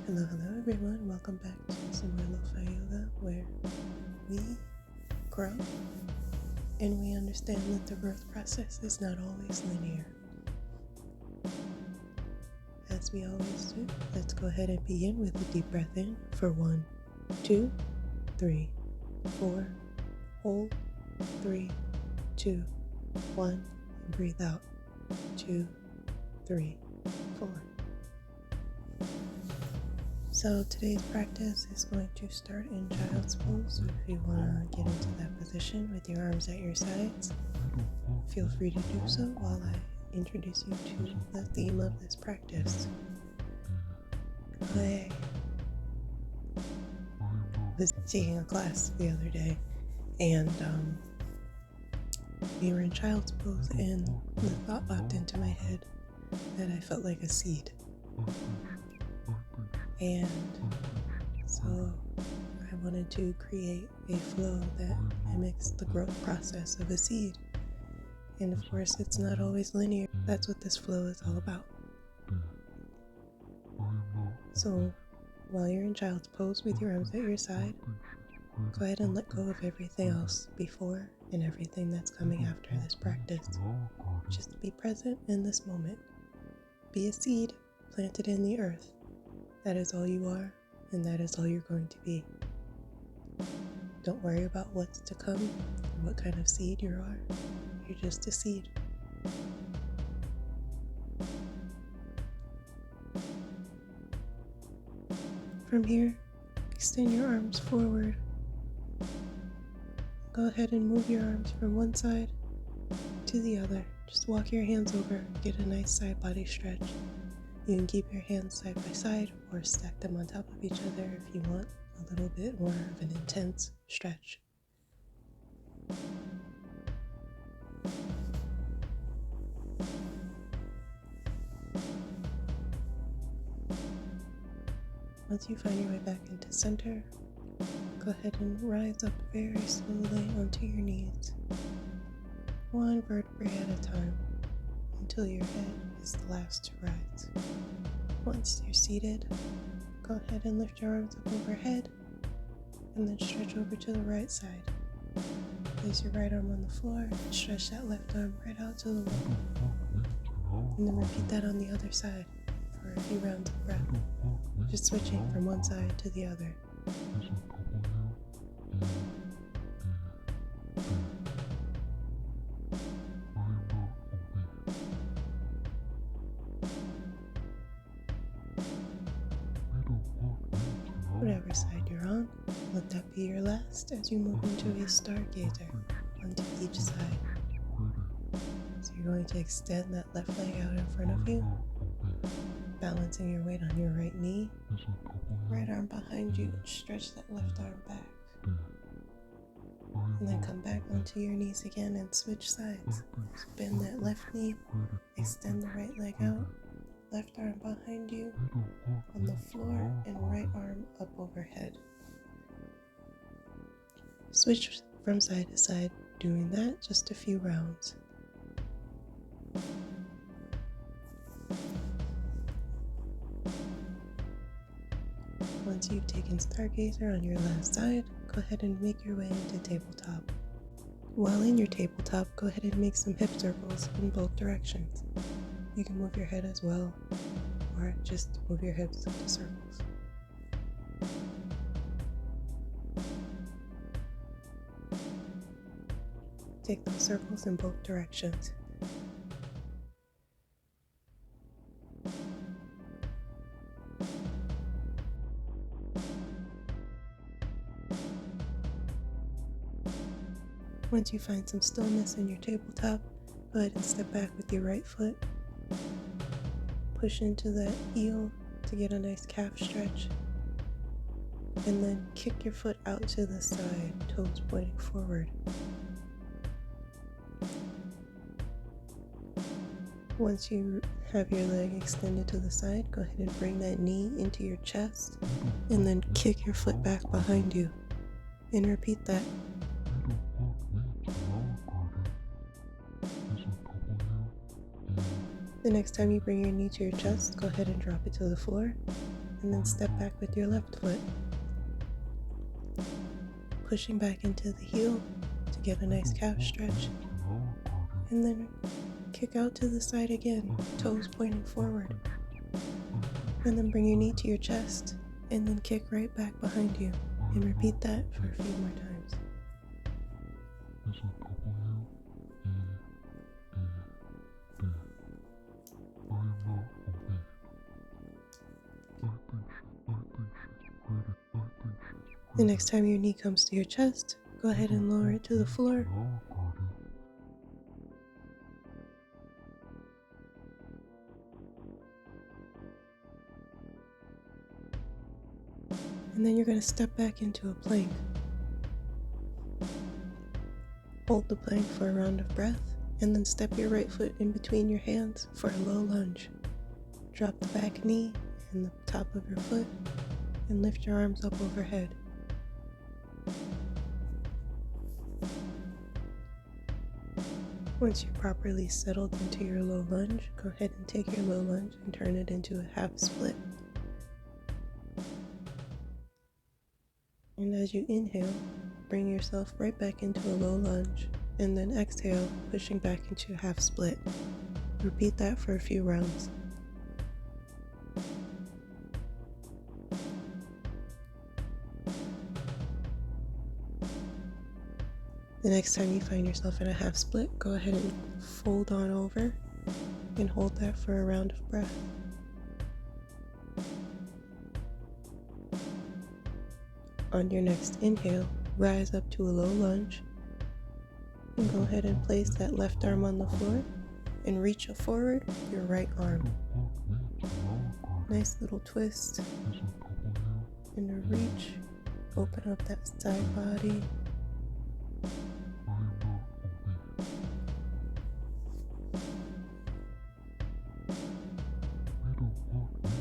Hello, everyone. Welcome back to some more LoFi yoga where we grow and we understand that the growth process is not always linear. As we always do, let's go ahead and begin with a deep breath in for 1, 2, 3, 4. Hold 3, 2, 1, and breathe out 2, 3, 4. So today's practice is going to start in child's pose. So if you want to get into that position with your arms at your sides, feel free to do so while I introduce you to the theme of this practice. I was taking a class the other day and we were in child's pose and the thought popped into my head that I felt like a seed. And so I wanted to create a flow that mimics the growth process of a seed. And of course, it's not always linear. That's what this flow is all about. So while you're in child's pose with your arms at your side, go ahead and let go of everything else before and everything that's coming after this practice. Just be present in this moment. Be a seed planted in the earth. That is all you are, and that is all you're going to be. Don't worry about what's to come, or what kind of seed you are. You're just a seed. From here, extend your arms forward. Go ahead and move your arms from one side to the other. Just walk your hands over, get a nice side body stretch. You can keep your hands side by side or stack them on top of each other if you want a little bit more of an intense stretch. Once you find your way back into center, go ahead and rise up very slowly onto your knees, one vertebrae at a time, until your head is the last to rise. Once you're seated, go ahead and lift your arms up overhead and then stretch over to the right side. Place your right arm on the floor and stretch that left arm right out to the wall. And then repeat that on the other side for a few rounds of breath, just switching from one side to the other. Whatever side you're on, let that be your last as you move into a stargazer onto each side. So you're going to extend that left leg out in front of you, balancing your weight on your right knee, right arm behind you, stretch that left arm back. And then come back onto your knees again and switch sides. So bend that left knee, extend the right leg out, left arm behind you on the floor and right arm up overhead. Switch from side to side, doing that just a few rounds. Once you've taken Stargazer on your last side, go ahead and make your way into tabletop. While in your tabletop, go ahead and make some hip circles in both directions. You can move your head as well, or just move your hips into circles. Take those circles in both directions. Once you find some stillness in your tabletop, go ahead and step back with your right foot. Push into that heel to get a nice calf stretch. And then kick your foot out to the side, toes pointing forward. Once you have your leg extended to the side, go ahead and bring that knee into your chest and then kick your foot back behind you. And repeat that. The next time you bring your knee to your chest, go ahead and drop it to the floor and then step back with your left foot, pushing back into the heel to get a nice calf stretch, and then kick out to the side again, toes pointing forward, and then bring your knee to your chest, and then kick right back behind you, and repeat that for a few more times. The next time your knee comes to your chest, go ahead and lower it to the floor. And then you're going to step back into a plank. Hold the plank for a round of breath, and then step your right foot in between your hands for a low lunge. Drop the back knee and the top of your foot, and lift your arms up overhead. Once you're properly settled into your low lunge, go ahead and take your low lunge and turn it into a half split. And as you inhale, bring yourself right back into a low lunge, and then exhale, pushing back into a half split. Repeat that for a few rounds. The next time you find yourself in a half split, go ahead and fold on over and hold that for a round of breath. On your next inhale, rise up to a low lunge, and go ahead and place that left arm on the floor and reach forward with your right arm. Nice little twist and a reach. Open up that side body.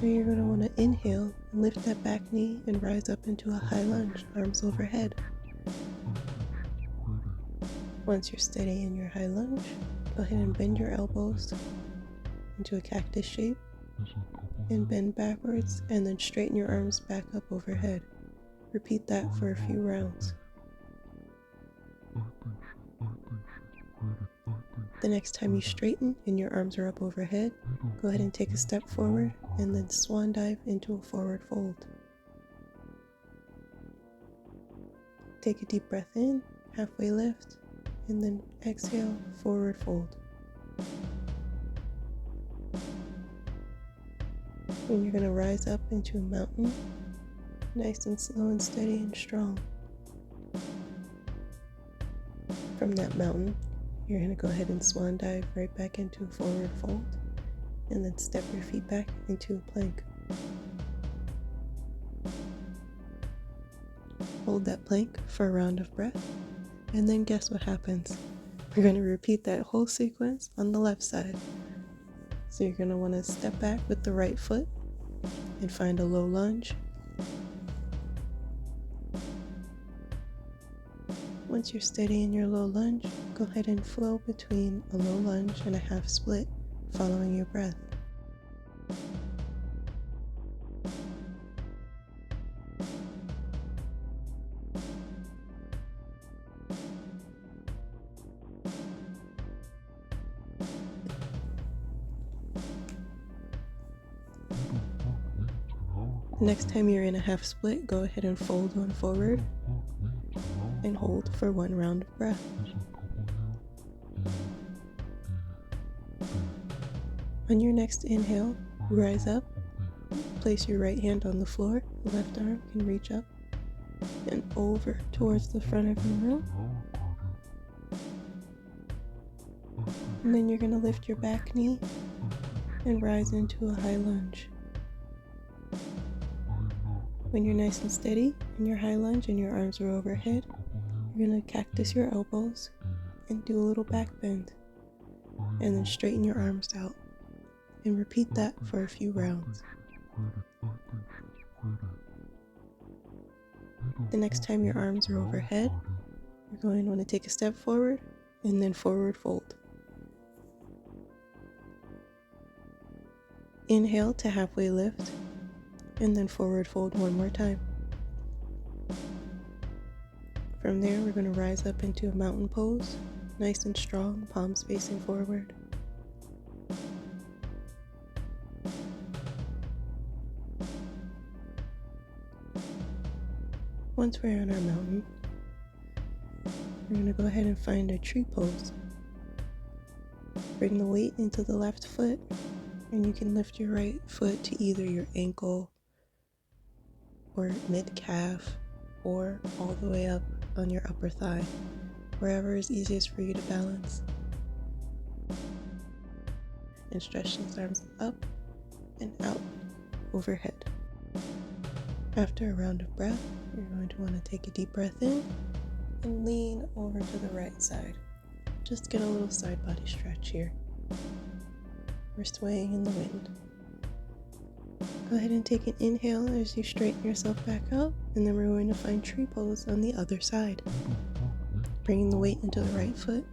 Then you're going to want to inhale and lift that back knee and rise up into a high lunge, arms overhead. Once you're steady in your high lunge, go ahead and bend your elbows into a cactus shape and bend backwards, and then straighten your arms back up overhead. Repeat that for a few rounds. The next time you straighten and your arms are up overhead, go ahead and take a step forward and then swan dive into a forward fold. Take a deep breath in, halfway lift, and then exhale, forward fold. And you're going to rise up into a mountain, nice and slow and steady and strong. From that mountain, you're going to go ahead and swan dive right back into a forward fold, and then step your feet back into a plank. Hold that plank for a round of breath, and then guess what happens? We're going to repeat that whole sequence on the left side. So you're going to want to step back with the right foot and find a low lunge. Once you're steady in your low lunge, go ahead and flow between a low lunge and a half split, following your breath. Next time you're in a half split, go ahead and fold one forward and hold for one round of breath. On your next inhale, rise up, place your right hand on the floor, the left arm can reach up and over towards the front of your room. And then you're going to lift your back knee and rise into a high lunge. When you're nice and steady in your high lunge and your arms are overhead, you're going to cactus your elbows and do a little back bend, and then straighten your arms out, and repeat that for a few rounds. The next time your arms are overhead, you're going to want to take a step forward and then forward fold. Inhale to halfway lift, and then forward fold one more time. From there, we're going to rise up into a mountain pose, nice and strong, palms facing forward. Once we're on our mountain, we're going to go ahead and find a tree pose. Bring the weight into the left foot, and you can lift your right foot to either your ankle or mid-calf or all the way up on your upper thigh, wherever is easiest for you to balance. And stretch these arms up and out overhead. After a round of breath, you're going to want to take a deep breath in and lean over to the right side. Just get a little side body stretch here. We're swaying in the wind. Go ahead and take an inhale as you straighten yourself back up, and then we're going to find tree pose on the other side. Bringing the weight into the right foot.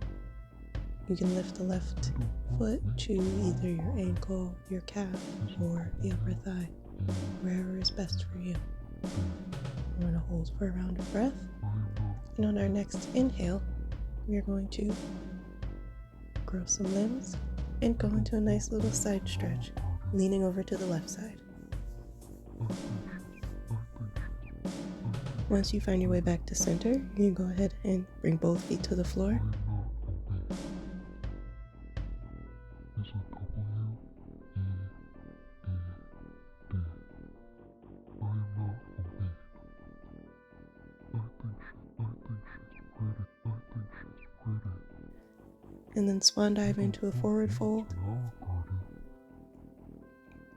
You can lift the left foot to either your ankle, your calf, or the upper thigh, wherever is best for you. We're going to hold for a round of breath, and on our next inhale, we are going to grow some limbs and go into a nice little side stretch, leaning over to the left side. Once you find your way back to center, you can go ahead and bring both feet to the floor. And then swan dive into a forward fold.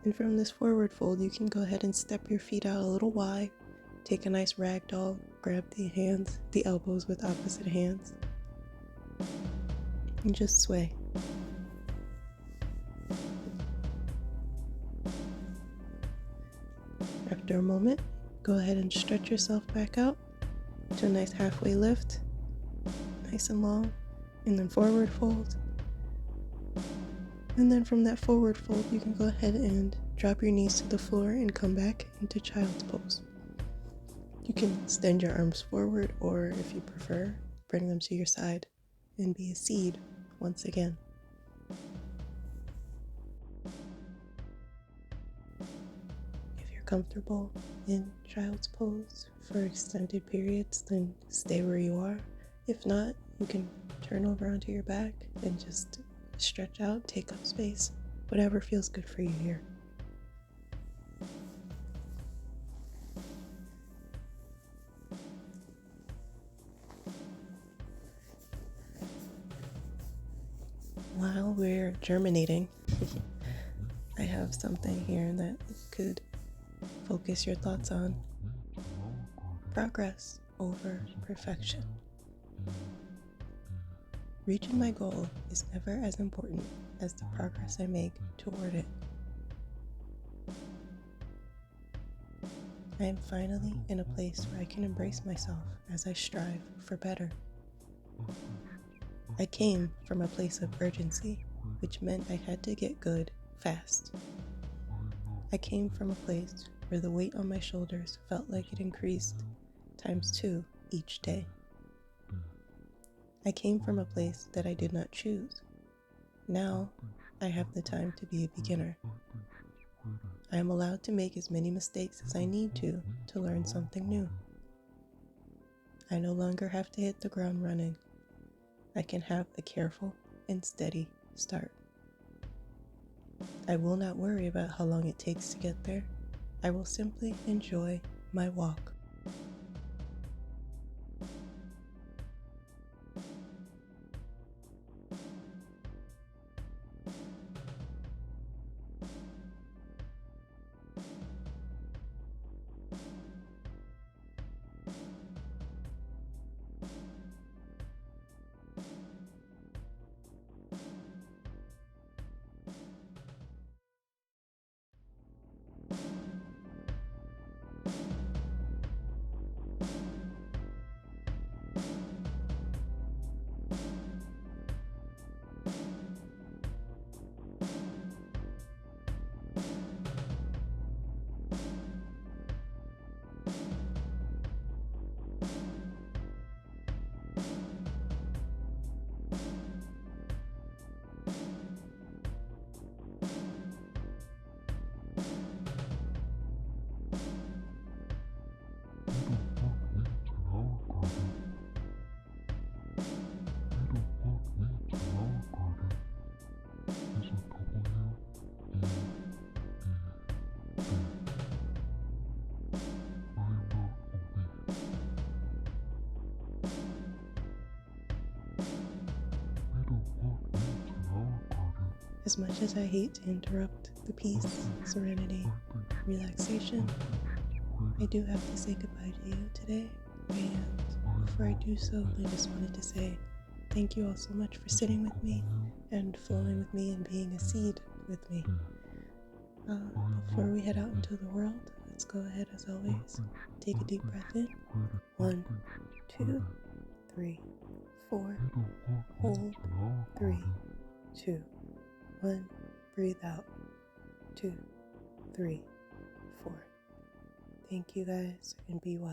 And from this forward fold, you can go ahead and step your feet out a little wide. Take a nice ragdoll, grab the elbows with opposite hands, and just sway. After a moment, go ahead and stretch yourself back out to a nice halfway lift, nice and long, and then forward fold. And then from that forward fold, you can go ahead and drop your knees to the floor and come back into child's pose. You can extend your arms forward, or if you prefer, bring them to your side and be a seed once again. If you're comfortable in child's pose for extended periods, then stay where you are. If not, you can turn over onto your back and just stretch out, take up space, whatever feels good for you here. While we're germinating, I have something here that could focus your thoughts on progress over perfection. Reaching my goal is never as important as the progress I make toward it. I am finally in a place where I can embrace myself as I strive for better. I came from a place of urgency, which meant I had to get good fast. I came from a place where the weight on my shoulders felt like it increased ×2 each day. I came from a place that I did not choose. Now, I have the time to be a beginner. I am allowed to make as many mistakes as I need to learn something new. I no longer have to hit the ground running. I can have a careful and steady start. I will not worry about how long it takes to get there. I will simply enjoy my walk. As much as I hate to interrupt the peace, serenity, relaxation, I do have to say goodbye to you today. And before I do so, I just wanted to say thank you all so much for sitting with me and flowing with me and being a seed with me. Before we head out into the world, let's go ahead as always. Take a deep breath in. 1, 2, 3, 4. Hold. 3, 2, 1. Breathe out. 2, 3, 4. Thank you guys and be well.